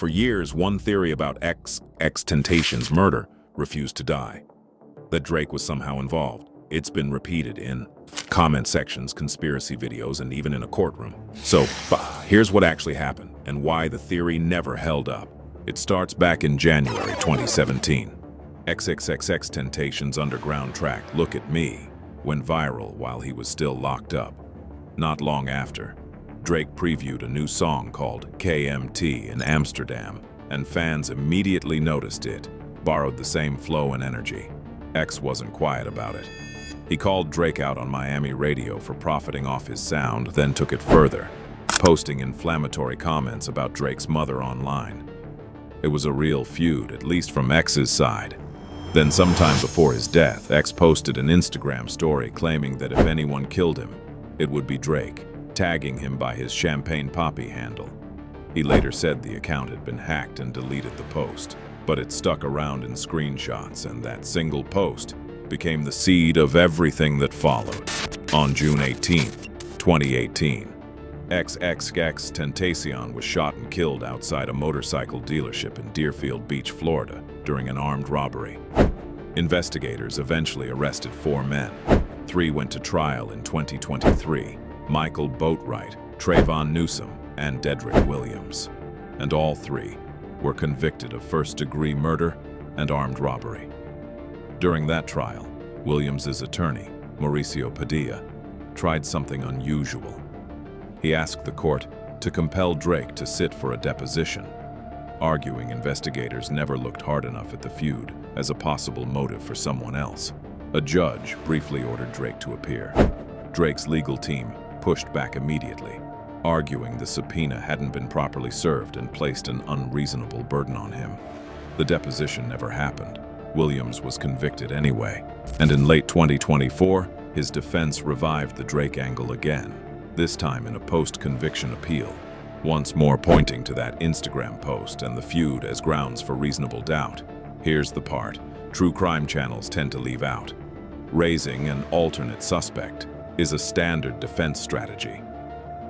For years, one theory about XXXTentacion's murder refused to die. That Drake was somehow involved. It's been repeated in comment sections, conspiracy videos, and even in a courtroom. So, here's what actually happened and why the theory never held up. It starts back in January 2017. XXXTentacion's underground track, Look at Me, went viral while he was still locked up. Not long after, Drake previewed a new song called KMT in Amsterdam, and fans immediately noticed it, borrowed the same flow and energy. X wasn't quiet about it. He called Drake out on Miami radio for profiting off his sound, then took it further, posting inflammatory comments about Drake's mother online. It was a real feud, at least from X's side. Then sometime before his death, X posted an Instagram story claiming that if anyone killed him, it would be Drake, tagging him by his Champagne Poppy handle. He later said the account had been hacked and deleted the post, but it stuck around in screenshots, and that single post became the seed of everything that followed. On June 18, 2018, XXXTentacion was shot and killed outside a motorcycle dealership in Deerfield Beach, Florida, during an armed robbery. Investigators eventually arrested 4 men. 3 went to trial in 2023: Michael Boatwright, Trayvon Newsom, and Dedrick Williams. And all 3 were convicted of first-degree murder and armed robbery. During that trial, Williams's attorney, Mauricio Padilla, tried something unusual. He asked the court to compel Drake to sit for a deposition, arguing investigators never looked hard enough at the feud as a possible motive for someone else. A judge briefly ordered Drake to appear. Drake's legal team pushed back immediately, arguing the subpoena hadn't been properly served and placed an unreasonable burden on him. The deposition never happened. Williams was convicted anyway, and in late 2024, his defense revived the Drake angle again, this time in a post-conviction appeal, once more pointing to that Instagram post and the feud as grounds for reasonable doubt. Here's the part true crime channels tend to leave out. Raising an alternate suspect is a standard defense strategy.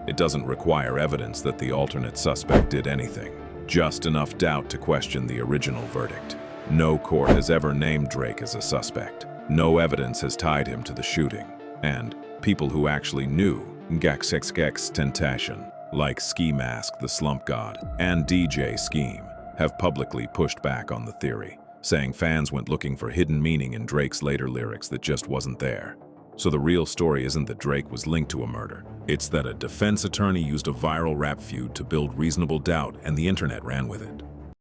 It doesn't require evidence that the alternate suspect did anything, just enough doubt to question the original verdict. No court has ever named Drake as a suspect. No evidence has tied him to the shooting. And people who actually knew XXXTentacion, like Ski Mask the Slump God and DJ Scheme, have publicly pushed back on the theory, saying fans went looking for hidden meaning in Drake's later lyrics that just wasn't there. So the real story isn't that Drake was linked to a murder. It's that a defense attorney used a viral rap feud to build reasonable doubt, and the internet ran with it.